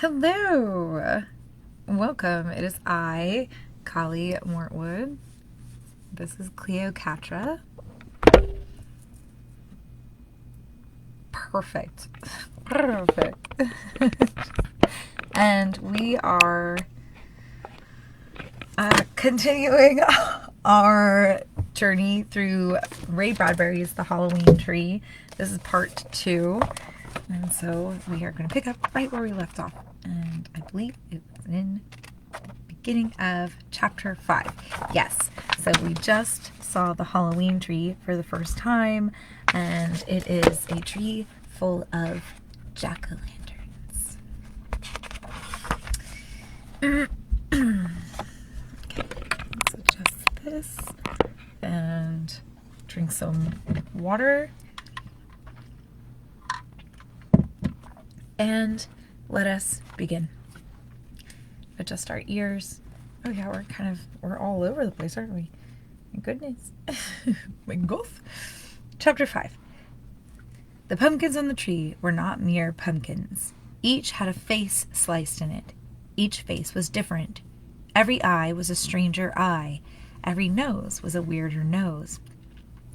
Hello! Welcome. It is I, Kali Mortwood. This is Cleocatra. Perfect. Perfect. And we are continuing our journey through Ray Bradbury's The Halloween Tree. This is part 2. And so we are going to pick up right where we left off. And I believe it's in the beginning of chapter 5. Yes, so we just saw the Halloween tree for the first time. And it is a tree full of jack-o'-lanterns. Okay, let's adjust this and drink some water. And let us begin. Adjust our ears. Oh yeah, we're all over the place, aren't we? My goodness. My goth. Chapter 5. The pumpkins on the tree were not mere pumpkins. Each had a face sliced in it. Each face was different. Every eye was a stranger eye. Every nose was a weirder nose.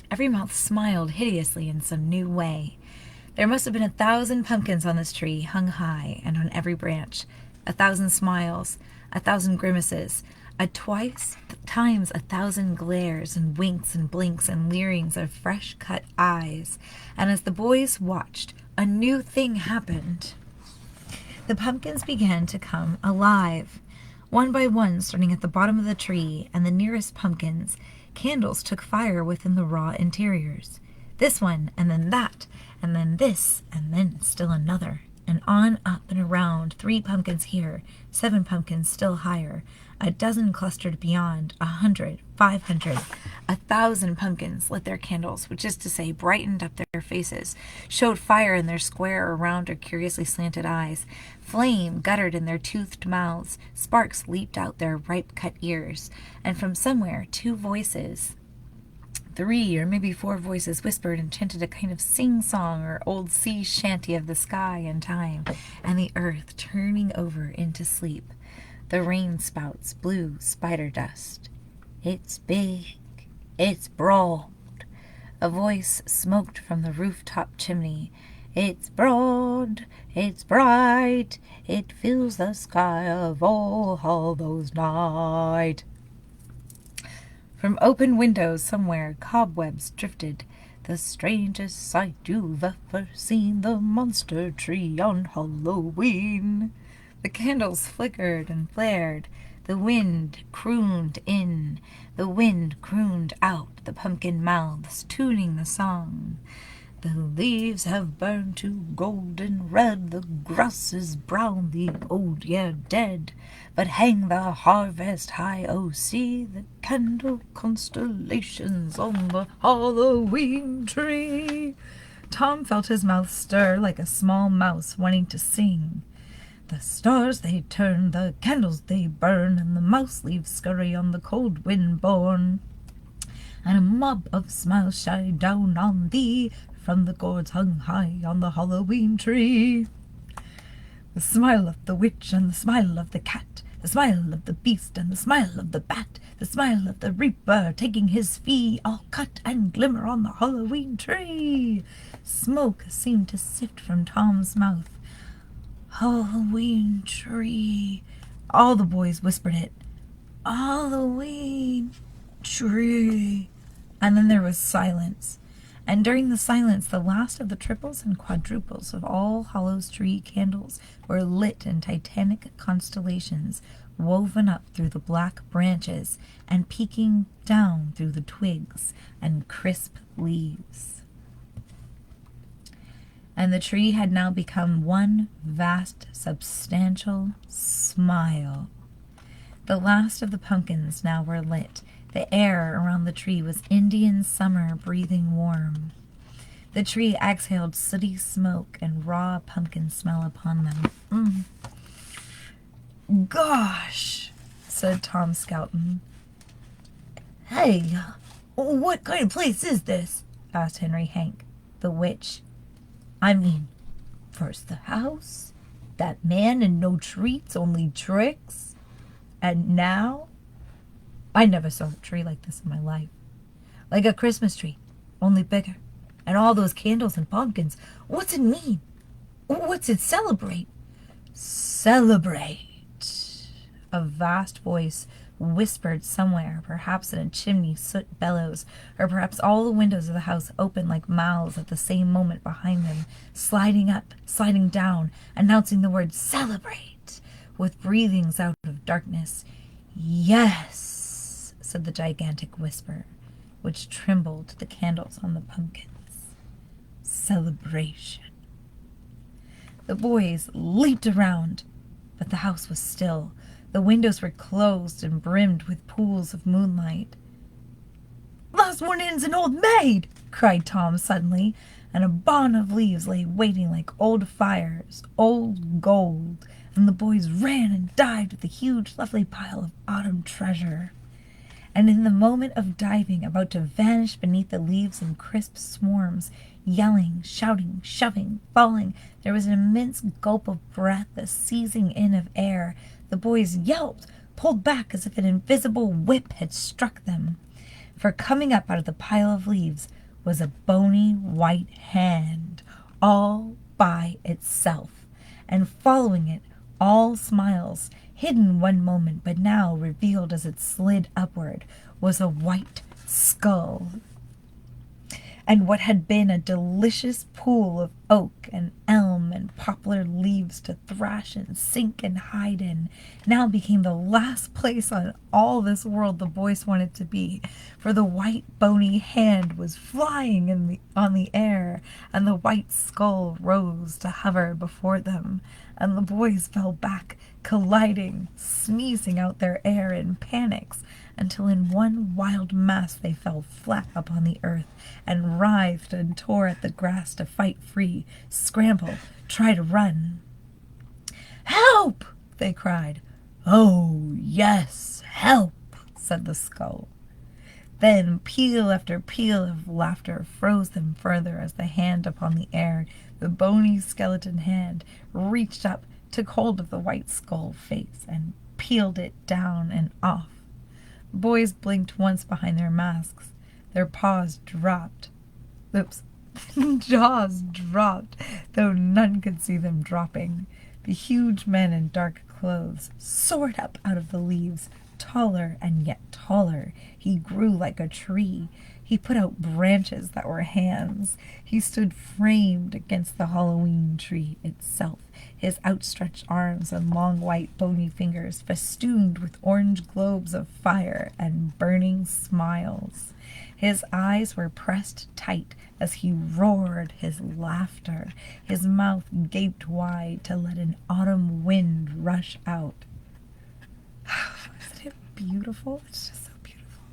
Every mouth smiled hideously in some new way. There must have been 1,000 pumpkins on this tree, hung high, and on every branch. 1,000 smiles, 1,000 grimaces, times 1,000 glares and winks and blinks and leerings of fresh-cut eyes. And as the boys watched, a new thing happened. The pumpkins began to come alive. One by one, starting at the bottom of the tree and the nearest pumpkins, candles took fire within the raw interiors. This one, and then that, and then this, and then still another, and on up and around, 3 pumpkins here, 7 pumpkins still higher, a dozen clustered beyond, 100, 500, 1,000 pumpkins lit their candles, which is to say, brightened up their faces, showed fire in their square or round or curiously slanted eyes, flame guttered in their toothed mouths, sparks leaped out their ripe-cut ears, and from somewhere 2 voices, 3 or maybe 4 voices whispered and chanted a kind of sing-song or old sea shanty of the sky and time, and the earth turning over into sleep. The rain spouts blew spider dust. It's big, it's broad. A voice smoked from the rooftop chimney. It's broad, it's bright, it fills the sky of All Hallows Night. From open windows somewhere, cobwebs drifted. The strangest sight you've ever seen, the monster tree on Halloween. The candles flickered and flared. The wind crooned in. The wind crooned out, the pumpkin mouths tuning the song. The leaves have burned to golden red, the grass is brown, the old year dead. But hang the harvest high, oh see the candle constellations on the Halloween tree. Tom felt his mouth stir like a small mouse wanting to sing. The stars they turn, the candles they burn, and the mouse leaves scurry on the cold wind borne. And a mob of smiles shine down on thee from the gourds hung high on the Halloween tree. The smile of the witch and the smile of the cat, the smile of the beast and the smile of the bat, the smile of the reaper taking his fee, all cut and glimmer on the Halloween tree. Smoke seemed to sift from Tom's mouth. Halloween tree. All the boys whispered it. Halloween tree. And then there was silence. And during the silence, the last of the triples and quadruples of All Hallows Tree candles were lit in titanic constellations, woven up through the black branches and peeking down through the twigs and crisp leaves. And the tree had now become one vast, substantial smile. The last of the pumpkins now were lit. The air around the tree was Indian summer breathing warm. The tree exhaled sooty smoke and raw pumpkin smell upon them. Gosh, said Tom Skelton. Hey, what kind of place is this? Asked Henry Hank. The witch. I mean, first the house, That man and no treats, only tricks. And now, I never saw a tree like this in my life. Like a Christmas tree, only bigger. And all those candles and pumpkins. What's it mean? What's it celebrate? Celebrate. A vast voice whispered somewhere, perhaps in a chimney soot bellows, or perhaps all the windows of the house opened like mouths at the same moment behind them, sliding up, sliding down, announcing the word celebrate, with breathings out of darkness. Yes, said the gigantic whisper, which trembled the candles on the pumpkins. Celebration. The boys leaped around, but the house was still. The windows were closed and brimmed with pools of moonlight. "Last one in's an old maid!" cried Tom suddenly, and a bond of leaves lay waiting like old fires, old gold, and the boys ran and dived at the huge, lovely pile of autumn treasure. And in the moment of diving, about to vanish beneath the leaves in crisp swarms, yelling, shouting, shoving, falling, there was an immense gulp of breath, a seizing in of air. The boys yelped, pulled back as if an invisible whip had struck them. For coming up out of the pile of leaves was a bony white hand, all by itself, and following it, all smiles, hidden one moment, but now revealed as it slid upward, was a white skull. And what had been a delicious pool of oak and elm and poplar leaves to thrash and sink and hide in, now became the last place on all this world the boys wanted to be, for the white bony hand was flying on the air, and the white skull rose to hover before them, and the boys fell back, colliding, sneezing out their air in panics, until in one wild mass they fell flat upon the earth, and writhed and tore at the grass to fight free, scramble, try to run. "Help!" they cried. "Oh, yes, help!" said the skull. Then peal after peal of laughter froze them further as the hand upon the air, the bony skeleton hand, reached up, took hold of the white skull face, and peeled it down and off. Boys blinked once behind their masks. Their paws dropped. Jaws dropped, though none could see them dropping. The huge man in dark clothes soared up out of the leaves, taller and yet taller. He grew like a tree. He put out branches that were hands. He stood framed against the Halloween tree itself, his outstretched arms and long white bony fingers festooned with orange globes of fire and burning smiles. His eyes were pressed tight as he roared his laughter. His mouth gaped wide to let an autumn wind rush out. Isn't it beautiful? It's just so beautiful.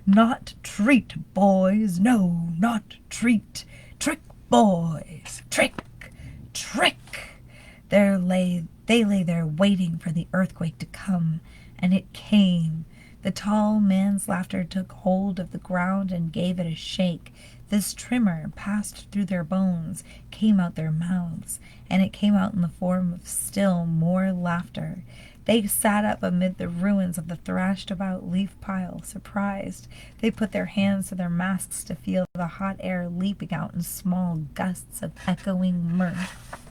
"Not treat, boys, no, not treat. Trick, boys, trick, trick." They lay there waiting for the earthquake to come, and it came. The tall man's laughter took hold of the ground and gave it a shake. This tremor passed through their bones, came out their mouths, and it came out in the form of still more laughter. They sat up amid the ruins of the thrashed-about leaf pile, surprised. They put their hands to their masks to feel the hot air leaping out in small gusts of echoing mirth.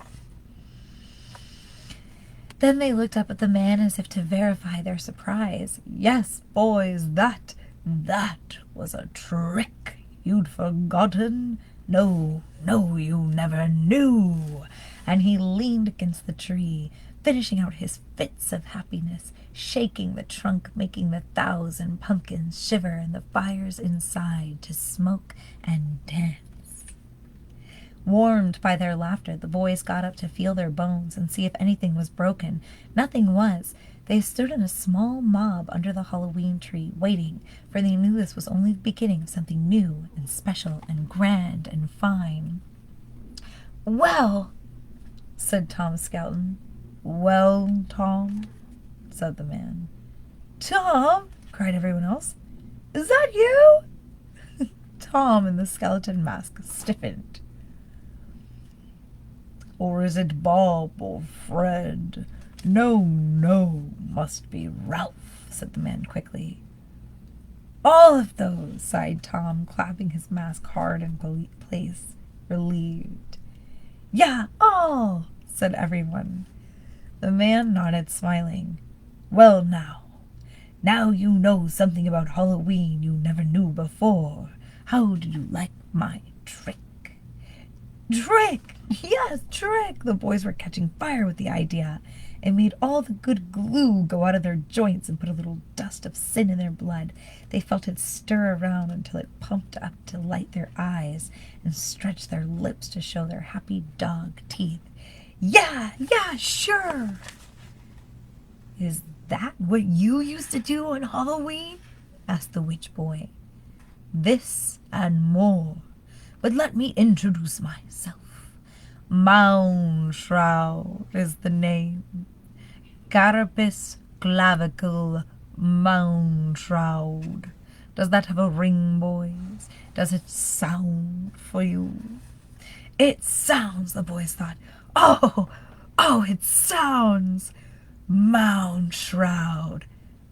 Then they looked up at the man as if to verify their surprise. "Yes, boys, that was a trick you'd forgotten. No, you never knew." And he leaned against the tree, finishing out his fits of happiness, shaking the trunk, making the 1,000 pumpkins shiver and the fires inside to smoke and dance. Warmed by their laughter, the boys got up to feel their bones and see if anything was broken. Nothing was. They stood in a small mob under the Halloween tree, waiting, for they knew this was only the beginning of something new and special and grand and fine. "Well," said Tom Skelton. "Well, Tom," said the man. "Tom!" cried everyone else. "Is that you?" Tom in the skeleton mask stiffened. Or is it Bob or Fred? No, no, must be Ralph, said the man quickly. All of those, sighed Tom, clapping his mask hard in place, relieved. Yeah, all, said everyone. The man nodded, smiling. Well, now you know something about Halloween you never knew before. How did you like my trick? Trick! Yes, trick! The boys were catching fire with the idea. It made all the good glue go out of their joints and put a little dust of sin in their blood. They felt it stir around until it pumped up to light their eyes and stretch their lips to show their happy dog teeth. Yeah, sure! Is that what you used to do on Halloween? Asked the witch boy. This and more. But let me introduce myself. Moundshroud is the name. Carapace clavicle Moundshroud. Does that have a ring, boys? Does it sound for you? It sounds, the boys thought. Oh, it sounds. Moundshroud.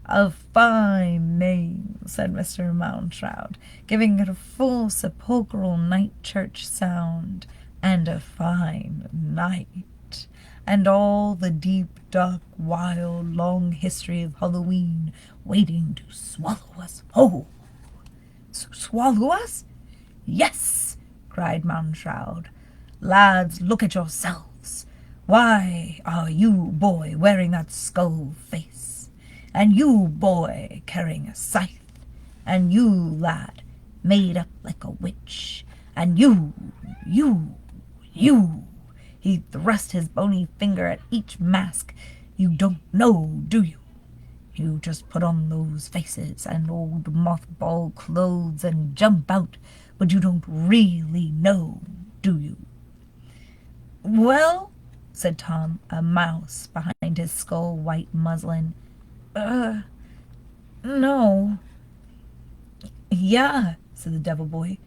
A fine name, said Mr. Moundshroud, giving it a full sepulchral night church sound. And a fine night. And all the deep, dark, wild, long history of Halloween waiting to swallow us whole. Swallow us? Yes, cried Moundshroud. Lads, look at yourselves. Why are you, boy, wearing that skull face? And you, boy, carrying a scythe? And you, lad, made up like a witch? And you. He thrust his bony finger at each mask. You don't know, do you? You just put on those faces and old mothball clothes and jump out, but you don't really know, do you? Well, said Tom, a mouse behind his skull-white muslin. No. Yeah, said the devil boy.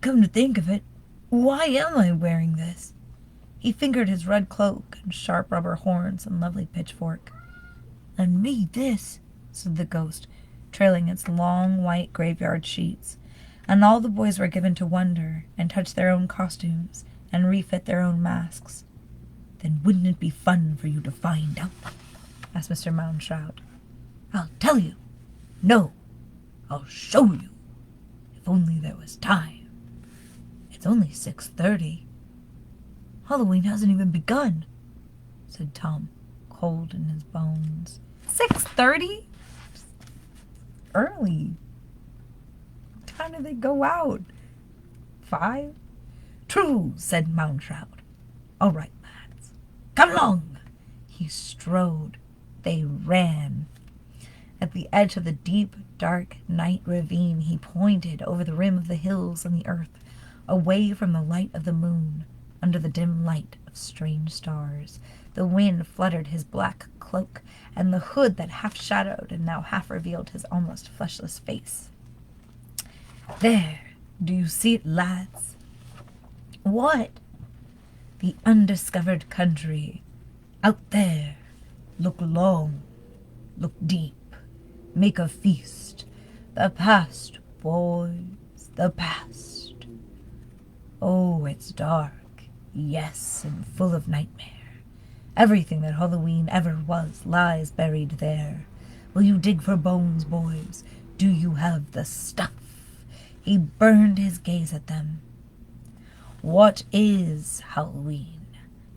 Come to think of it, why am I wearing this? He fingered his red cloak and sharp rubber horns and lovely pitchfork. And me this, said the ghost, trailing its long white graveyard sheets. And all the boys were given to wonder and touch their own costumes and refit their own masks. Then wouldn't it be fun for you to find out? Asked Mr. Moundshroud. I'll tell you. No, I'll show you. If only there was time. It's only 6:30. Halloween hasn't even begun, said Tom, cold in his bones. 6:30? Early. What time do they go out? 5? True, said Moundshroud. All right, lads. Come along. He strode. They ran. At the edge of the deep, dark night ravine, he pointed over the rim of the hills and the earth, away from the light of the moon, under the dim light of strange stars. The wind fluttered his black cloak, and the hood that half shadowed and now half revealed his almost fleshless face. There, do you see it, lads? What? The undiscovered country. Out there. Look long. Look deep. Make a feast. The past, boys, the past. Oh, it's dark. Yes, and full of nightmare. Everything that Halloween ever was lies buried there. Will you dig for bones, boys? Do you have the stuff? He burned his gaze at them. What is Halloween?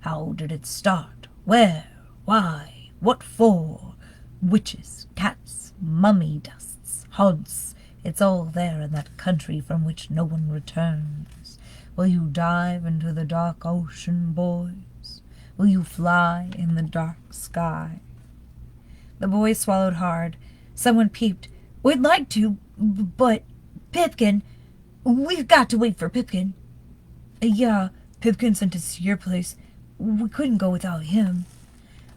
How did it start? Where? Why? What for? Witches, cats, mummy dusts, haunts. It's all there in that country from which no one returns. Will you dive into the dark ocean, boys? Will you fly in the dark sky? The boys swallowed hard. Someone peeped. We'd like to, but Pipkin, we've got to wait for Pipkin. Yeah, Pipkin sent us to your place. We couldn't go without him.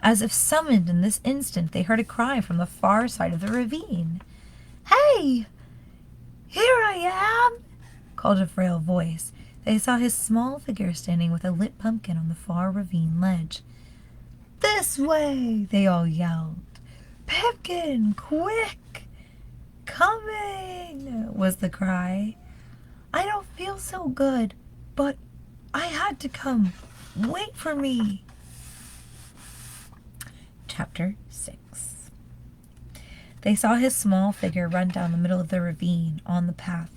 As if summoned in this instant, they heard a cry from the far side of the ravine. Hey! Here I am! Called a frail voice. They saw his small figure standing with a lit pumpkin on the far ravine ledge. "This way!" they all yelled. "Pipkin, quick! Coming!" was the cry. "I don't feel so good, but I had to come. Wait for me." Chapter 6. They saw his small figure run down the middle of the ravine on the path.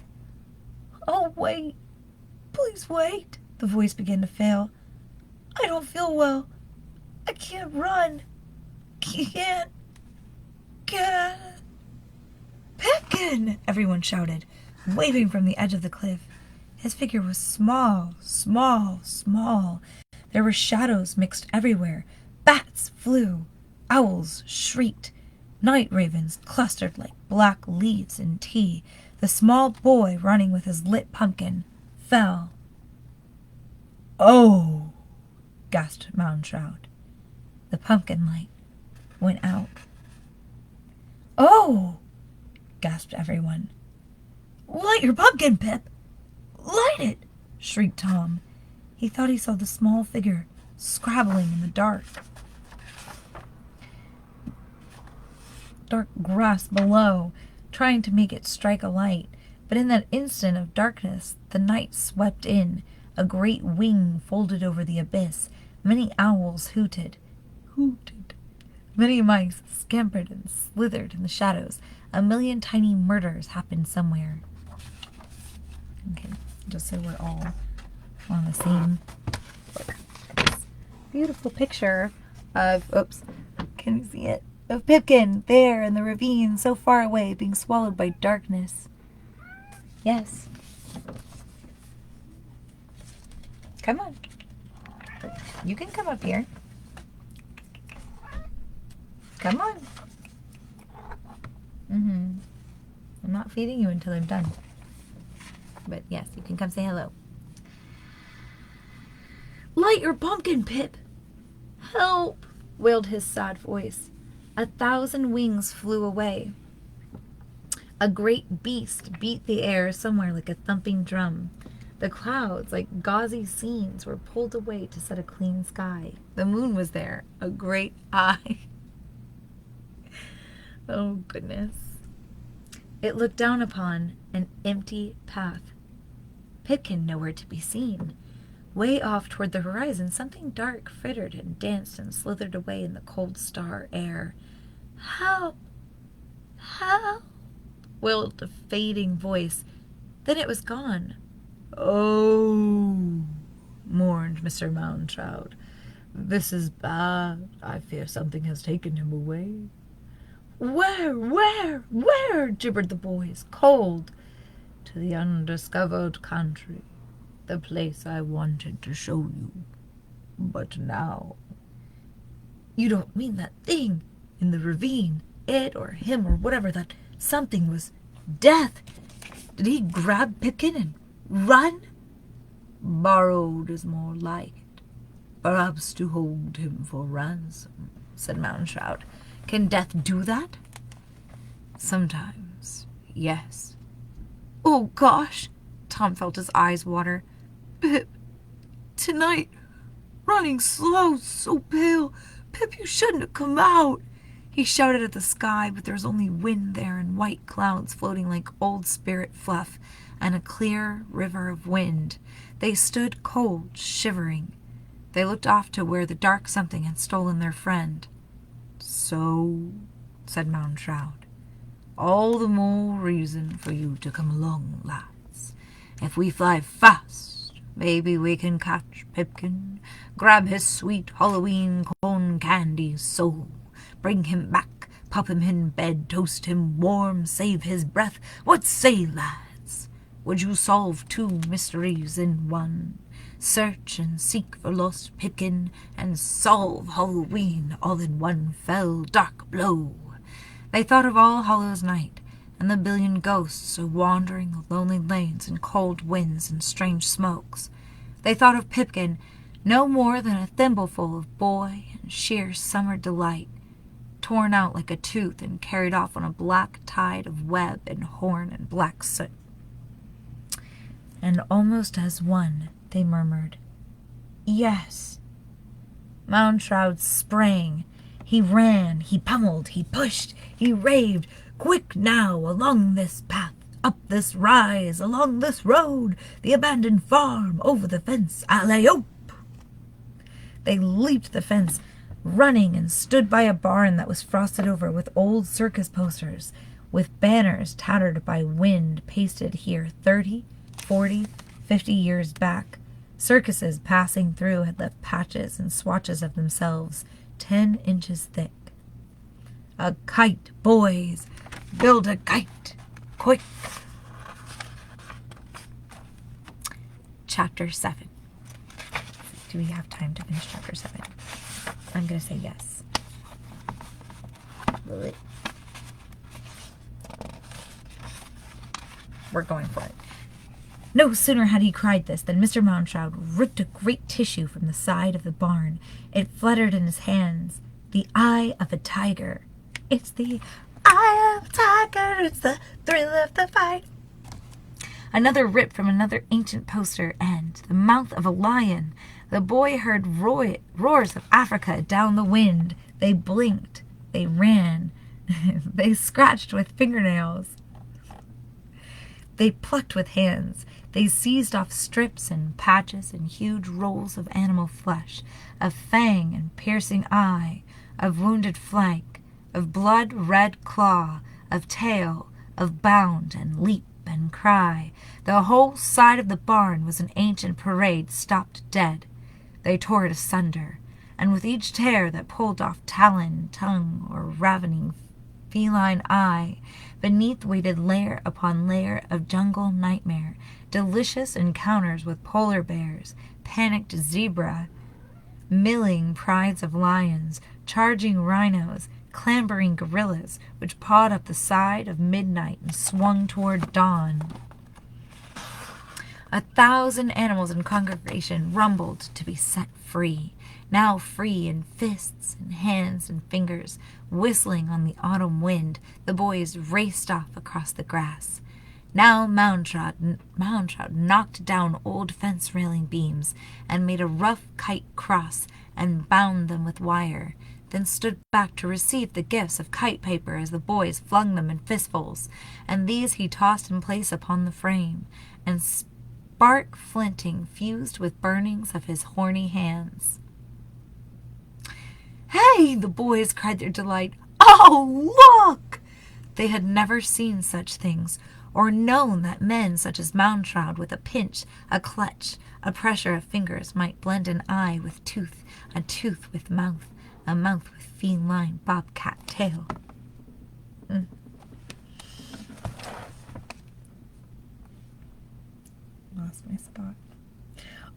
"Oh, wait! Please wait!" The voice began to fail. "I don't feel well. I can't run. Can't. Pipkin!" everyone shouted, waving from the edge of the cliff. His figure was small, small, small. There were shadows mixed everywhere. Bats flew. Owls shrieked. Night ravens clustered like black leaves in tea. The small boy running with his lit pumpkin fell. "Oh!" gasped Mounshroud. The pumpkin light went out. "Oh!" gasped everyone. "Light your pumpkin, Pip! Light it!" shrieked Tom. He thought he saw the small figure scrabbling in the dark grass below, trying to make it strike a light. But in that instant of darkness, the night swept in. A great wing folded over the abyss. Many owls hooted. Many mice scampered and slithered in the shadows. A million tiny murders happened somewhere. Okay, just so we're all on the same book. This beautiful picture of, can you see it? Of Pipkin there in the ravine, so far away, being swallowed by darkness. Yes. Come on. You can come up here. Come on. I'm not feeding you until I'm done. But yes, you can come say hello. "Light your pumpkin, Pip!" "Help!" wailed his sad voice. 1,000 wings flew away. A great beast beat the air somewhere like a thumping drum. The clouds, like gauzy scenes, were pulled away to set a clean sky. The moon was there, a great eye. Oh, goodness. It looked down upon an empty path. Pipkin nowhere to be seen. Way off toward the horizon, something dark frittered and danced and slithered away in the cold star air. "Help! Help!" wailed a fading voice. Then it was gone. "Oh!" mourned Mr. Mounshroud. "This is bad. I fear something has taken him away." Where?" gibbered the boys, cold. "To the undiscovered country. The place I wanted to show you. But now—" "You don't mean that thing in the ravine, it or him or whatever that something was death? Did he grab Pipkin and run?" "Borrowed is more like it. Perhaps to hold him for ransom," said Mounshroud. "Can death do that?" "Sometimes, yes." "Oh, gosh!" Tom felt his eyes water. "Pip, tonight, running slow, so pale. Pip, you shouldn't have come out." He shouted at the sky, but there was only wind there and white clouds floating like old spirit fluff and a clear river of wind. They stood cold, shivering. They looked off to where the dark something had stolen their friend. "So," said Mounshroud, "all the more reason for you to come along, lads. If we fly fast, maybe we can catch Pipkin, grab his sweet Halloween cone candy soul, bring him back, pop him in bed, toast him warm, save his breath. What say, lads? Would you solve 2 mysteries in one? Search and seek for lost Pipkin, and solve Halloween all in one fell dark blow." They thought of All Hallows Night, and the billion ghosts wandering the lonely lanes and cold winds and strange smokes. They thought of Pipkin, no more than a thimbleful of boy and sheer summer delight, torn out like a tooth and carried off on a black tide of web and horn and black soot. and almost as one, they murmured, "Yes." Moundshroud sprang. He ran, he pummeled, he pushed, he raved, "Quick now, along this path, up this rise, along this road, the abandoned farm, over the fence, alley-ope!" They leaped the fence, running, and stood by a barn that was frosted over with old circus posters, with banners tattered by wind pasted here 30, 40, 50 years back. Circuses passing through had left patches and swatches of themselves 10 inches thick. "A kite, boys! Build a kite! Quick!" Chapter 7. Do we have time to finish chapter 7? I'm going to say yes. We're going for it. No sooner had he cried this than Mr. Moundshroud ripped a great tissue from the side of the barn. It fluttered in his hands. The eye of a tiger. "It's the eye of a tiger, it's the thrill of the fight." Another rip from another ancient poster, and the mouth of a lion. The boy heard roars of Africa down the wind. They blinked. They ran. They scratched with fingernails. They plucked with hands. They seized off strips and patches and huge rolls of animal flesh, of fang and piercing eye, of wounded flank, of blood-red claw, of tail, of bound and leap and cry. The whole side of the barn was an ancient parade stopped dead. They tore it asunder, and with each tear that pulled off talon, tongue, or ravening feline eye, beneath waited layer upon layer of jungle nightmare, delicious encounters with polar bears, panicked zebra, milling prides of lions, charging rhinos, clambering gorillas, which pawed up the side of midnight and swung toward dawn. 1,000 animals in congregation rumbled to be set free, now free in fists and hands and fingers, whistling on the autumn wind. The boys raced off across the grass. Now Moundshroud knocked down old fence railing beams and made a rough kite cross and bound them with wire, then stood back to receive the gifts of kite paper as the boys flung them in fistfuls, and these he tossed in place upon the frame, and spark flinting fused with burnings of his horny hands. "Hey!" the boys cried their delight. "Oh, look!" They had never seen such things, or known that men such as Moundshroud, with a pinch, a clutch, a pressure of fingers, might blend an eye with tooth, a tooth with mouth, a mouth with feline bobcat tail. Lost my spot.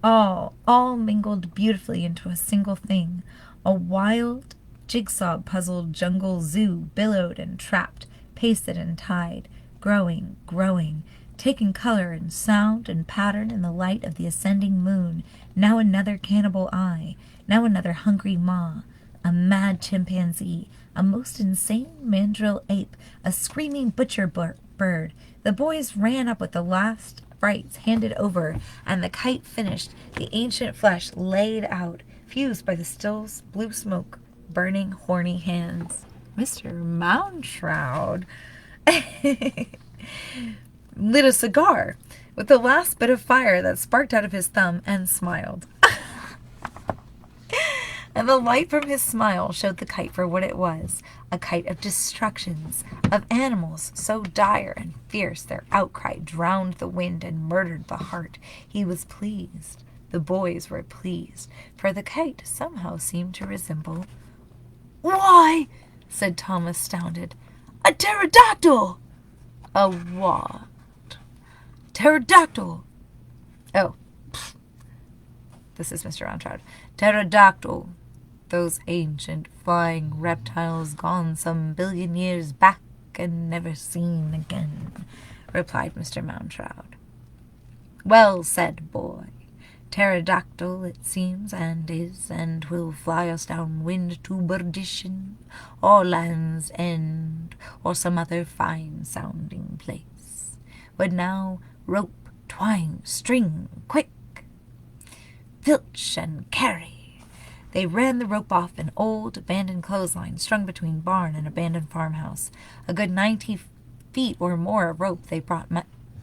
All mingled beautifully into a single thing. A wild, jigsaw-puzzled jungle zoo billowed and trapped, pasted and tied, growing, taking color and sound and pattern in the light of the ascending moon. Now another cannibal eye, now another hungry maw, a mad chimpanzee, a most insane mandrill ape, a screaming butcher bird. The boys ran up with the last frights handed over, and the kite finished, the ancient flesh laid out, fused by the still blue smoke, burning horny hands. Mr. Moundshroud lit a cigar with the last bit of fire that sparked out of his thumb and smiled. And the light from his smile showed the kite for what it was, a kite of destructions, of animals so dire and fierce their outcry drowned the wind and murdered the heart. He was pleased. The boys were pleased, for the kite somehow seemed to resemble... "Why," said Tom, astounded, "a pterodactyl!" "A what?" "Pterodactyl." "Oh, pfft." This is Mr. Moundshroud. "Pterodactyl. Those ancient flying reptiles gone some billion years back and never seen again," replied Mr. Moundshroud. "Well said, boy. Pterodactyl, it seems, and is, and will fly us down wind to perdition, or Land's End, or some other fine-sounding place. But now, rope, twine, string, quick! Filch and carry! They ran the rope off an old, abandoned clothesline strung between barn and abandoned farmhouse. A good 90 feet or more of rope they brought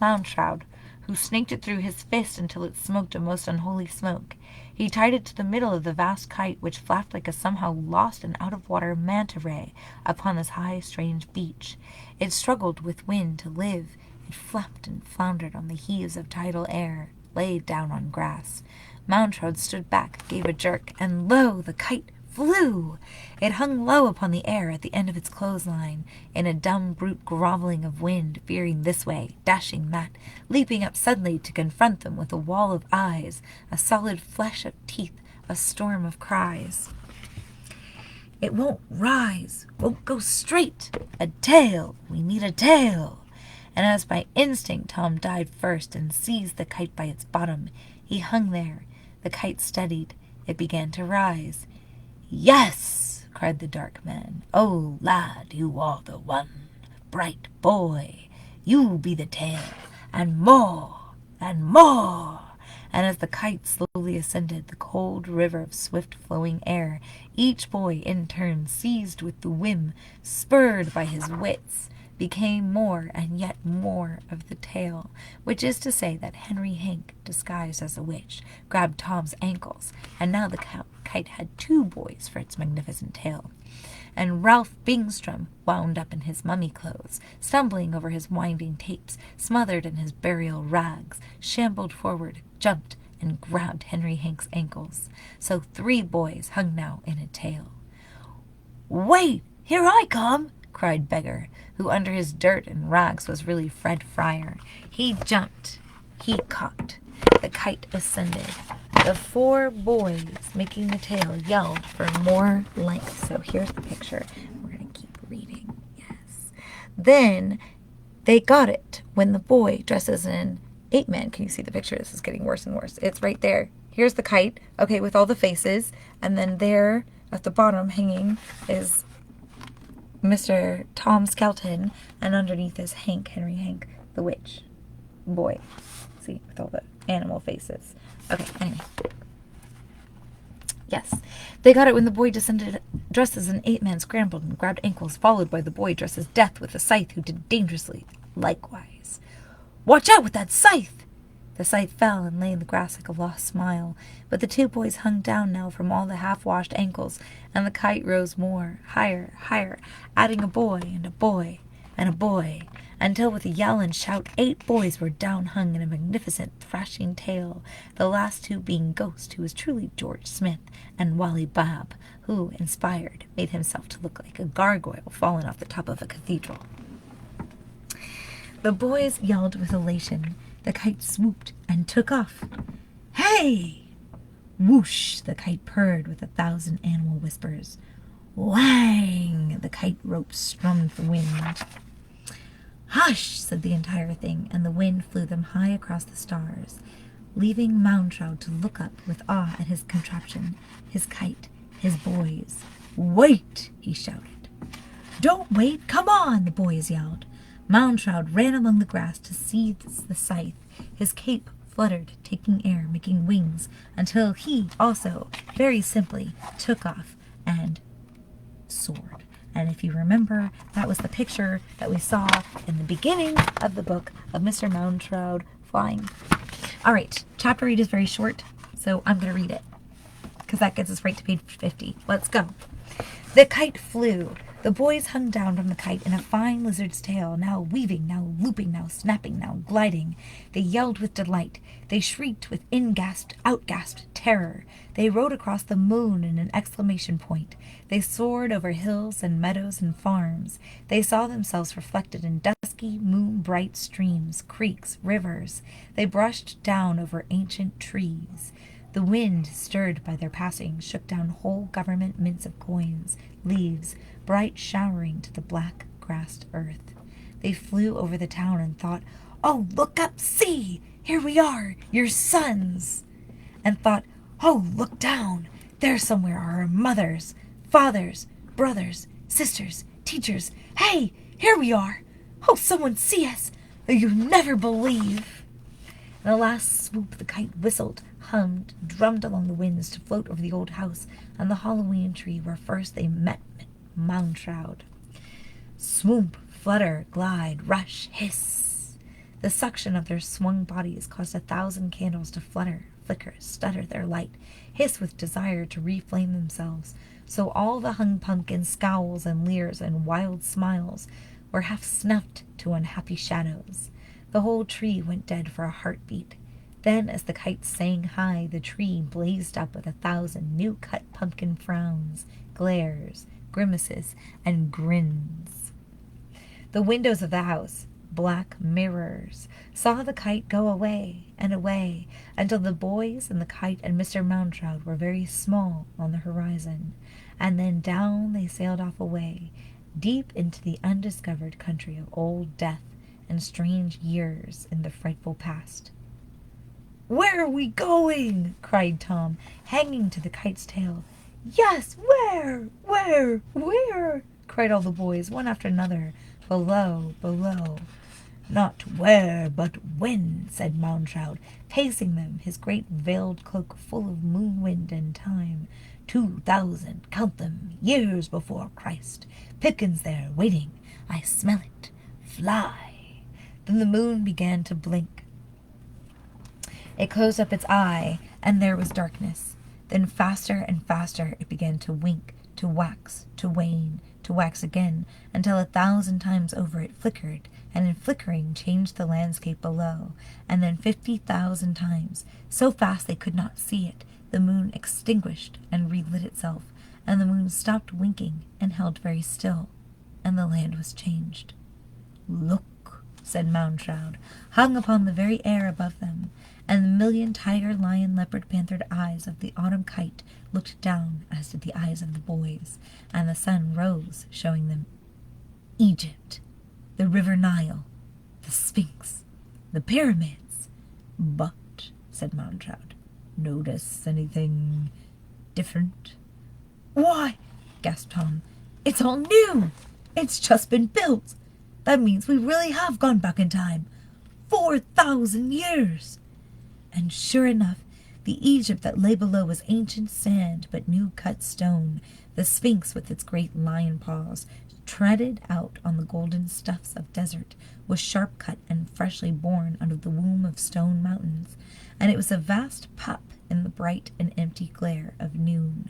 Moundshroud, who snaked it through his fist until it smoked a most unholy smoke. He tied it to the middle of the vast kite, which flapped like a somehow lost and out-of-water manta ray upon this high, strange beach. It struggled with wind to live. It flapped and floundered on the heaves of tidal air, laid down on grass. Moundshroud stood back, gave a jerk, and lo, the kite flew! It hung low upon the air at the end of its clothesline, in a dumb brute groveling of wind, veering this way, dashing that, leaping up suddenly to confront them with a wall of eyes, a solid flesh of teeth, a storm of cries. It won't rise, won't go straight. A tail, we need a tail. And as by instinct Tom dived first and seized the kite by its bottom, he hung there. The kite steadied. It began to rise. "Yes!" cried the dark man. "Oh, lad, you are the one. Bright boy, you be the tail, and more, and more." And as the kite slowly ascended the cold river of swift-flowing air, each boy in turn, seized with the whim, spurred by his wits, became more and yet more of the tail, which is to say that Henry Hank, disguised as a witch, grabbed Tom's ankles, and now the kite had 2 boys for its magnificent tail. And Ralph Bingstrom, wound up in his mummy clothes, stumbling over his winding tapes, smothered in his burial rags, shambled forward, jumped, and grabbed Henry Hank's ankles. So 3 boys hung now in a tail. "Wait, here I come!" cried Beggar, who under his dirt and rags was really Fred Fryer. He jumped. He caught. The kite ascended. The 4 boys making the tail yelled for more length. So here's the picture. We're going to keep reading. Yes. Then they got it when the boy dressed as an 8-man. Can you see the picture? This is getting worse and worse. It's right there. Here's the kite, okay, with all the faces. And then there at the bottom hanging is Mr. Tom Skelton, and underneath is Hank, Henry Hank, the witch boy. See, with all the animal faces. Okay, anyway. Yes. They got it when the boy descended dressed as an 8-man, scrambled and grabbed ankles, followed by the boy dressed as Death with a scythe, who did dangerously likewise. "Watch out with that scythe!" The scythe fell and lay in the grass like a lost smile, but the 2 boys hung down now from all the half-washed ankles, and the kite rose more, higher, higher, adding a boy and a boy and a boy, until with a yell and shout 8 boys were down hung in a magnificent thrashing tail, the last 2 being Ghost, who was truly George Smith, and Wally Bob, who, inspired, made himself to look like a gargoyle fallen off the top of a cathedral. The boys yelled with elation. The kite swooped and took off. "Hey!" Whoosh! The kite purred with 1,000 animal whispers. Whang! The kite rope strummed the wind. "Hush!" said the entire thing, and the wind flew them high across the stars, leaving Moundshroud to look up with awe at his contraption, his kite, his boys. "Wait!" he shouted. "Don't wait! Come on!" the boys yelled. Moundshroud ran along the grass to seize the scythe. His cape fluttered, taking air, making wings, until he also, very simply, took off and soared. And if you remember, that was the picture that we saw in the beginning of the book of Mr. Moundshroud flying. All right, chapter 8 is very short, so I'm going to read it, because that gets us right to page 50. Let's go. The kite flew. The boys hung down from the kite in a fine lizard's tail, now weaving, now looping, now snapping, now gliding. They yelled with delight. They shrieked with in-gasped, out-gasped terror. They rode across the moon in an exclamation point. They soared over hills and meadows and farms. They saw themselves reflected in dusky, moon-bright streams, creeks, rivers. They brushed down over ancient trees. The wind, stirred by their passing, shook down whole government mints of coins, leaves, bright showering to the black-grassed earth. They flew over the town and thought, "Oh, look up, see! Here we are, your sons!" And thought, "Oh, look down! There somewhere are our mothers, fathers, brothers, sisters, teachers. Hey, here we are! Oh, someone see us! You'll never believe!" In a last swoop, the kite whistled, hummed, drummed along the winds to float over the old house and the Halloween tree where first they met Mound Shroud. Swoop, flutter, glide, rush, hiss. The suction of their swung bodies caused 1,000 candles to flutter, flicker, stutter their light, hiss with desire to reflame themselves. So all the hung pumpkin scowls and leers and wild smiles were half snuffed to unhappy shadows. The whole tree went dead for a heartbeat. Then, as the kite sang high, the tree blazed up with 1,000 new-cut pumpkin frowns, glares, grimaces, and grins. The windows of the house, black mirrors, saw the kite go away and away until the boys and the kite and Mr. Moundshroud were very small on the horizon, and then down they sailed off away, deep into the undiscovered country of old death and strange years in the frightful past. "Where are we going?" cried Tom, hanging to the kite's tail. "Yes, where? Where?" cried all the boys, one after another, below. "Not where, but when," said Moundshroud, pacing them, his great veiled cloak full of moon wind and time. 2,000, count them, years before Christ. Pickens there, waiting. I smell it. Fly. Then the moon began to blink. It closed up its eye, and there was darkness. Then faster and faster it began to wink, to wax, to wane, to wax again, until 1,000 times over it flickered, and in flickering changed the landscape below, and then 50,000 times, so fast they could not see it, the moon extinguished and relit itself, and the moon stopped winking and held very still, and the land was changed. "Look," said Moundshroud, hung upon the very air above them, and the million tiger, lion, leopard, panthered eyes of the autumn kite looked down, as did the eyes of the boys, and the sun rose, showing them Egypt, the river Nile, the Sphinx, the pyramids. "But," said Moundshroud, "notice anything different?" "Why," gasped Tom, "it's all new! It's just been built! That means we really have gone back in time! 4,000 years!" And sure enough, the Egypt that lay below was ancient sand but new-cut stone, the Sphinx with its great lion paws, treaded out on the golden stuffs of desert, was sharp-cut and freshly born out of the womb of stone mountains, and it was a vast pup in the bright and empty glare of noon.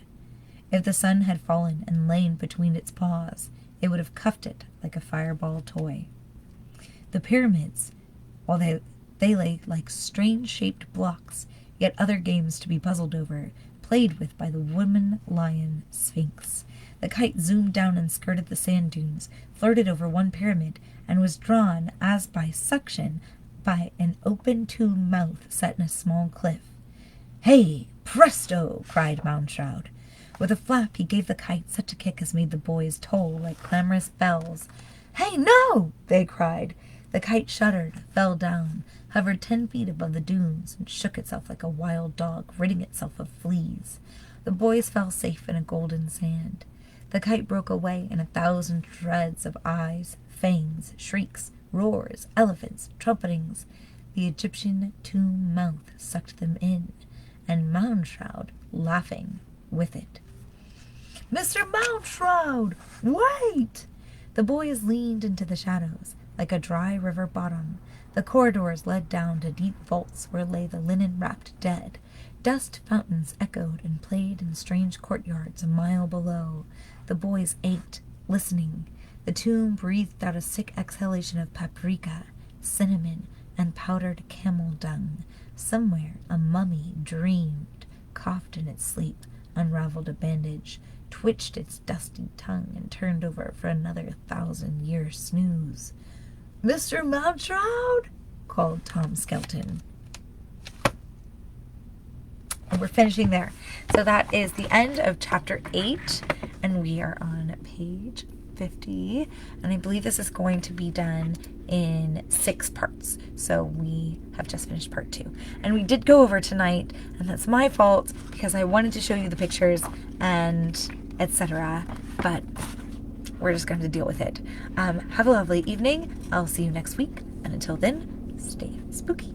If the sun had fallen and lain between its paws, it would have cuffed it like a fireball toy. The pyramids, while they lay like strange-shaped blocks, yet other games to be puzzled over, played with by the woman-lion Sphinx. The kite zoomed down and skirted the sand dunes, flirted over one pyramid, and was drawn, as by suction, by an open tube mouth set in a small cliff. "Hey, presto!" cried Moundshroud. With a flap he gave the kite such a kick as made the boys toll like clamorous bells. "Hey, no!" they cried. The kite shuddered, fell down, hovered 10 feet above the dunes, and shook itself like a wild dog, ridding itself of fleas. The boys fell safe in a golden sand. The kite broke away in 1,000 shreds of eyes, fangs, shrieks, roars, elephants, trumpetings. The Egyptian tomb mouth sucked them in, and Moundshroud laughing with it. "Mr. Moundshroud, wait!" The boys leaned into the shadows, like a dry river bottom. The corridors led down to deep vaults where lay the linen-wrapped dead. Dust fountains echoed and played in strange courtyards a mile below. The boys ate, listening. The tomb breathed out a sick exhalation of paprika, cinnamon, and powdered camel dung. Somewhere a mummy dreamed, coughed in its sleep, unraveled a bandage, twitched its dusty tongue, and turned over for another 1,000-year snooze. "Mr. Moundshroud?" called Tom Skelton. And we're finishing there. So that is the end of chapter 8, and we are on page 50, and I believe this is going to be done in 6 parts. So we have just finished part 2, and we did go over tonight, and that's my fault because I wanted to show you the pictures and etc., but we're just going to deal with it. Have a lovely evening. I'll see you next week, and until then, stay spooky.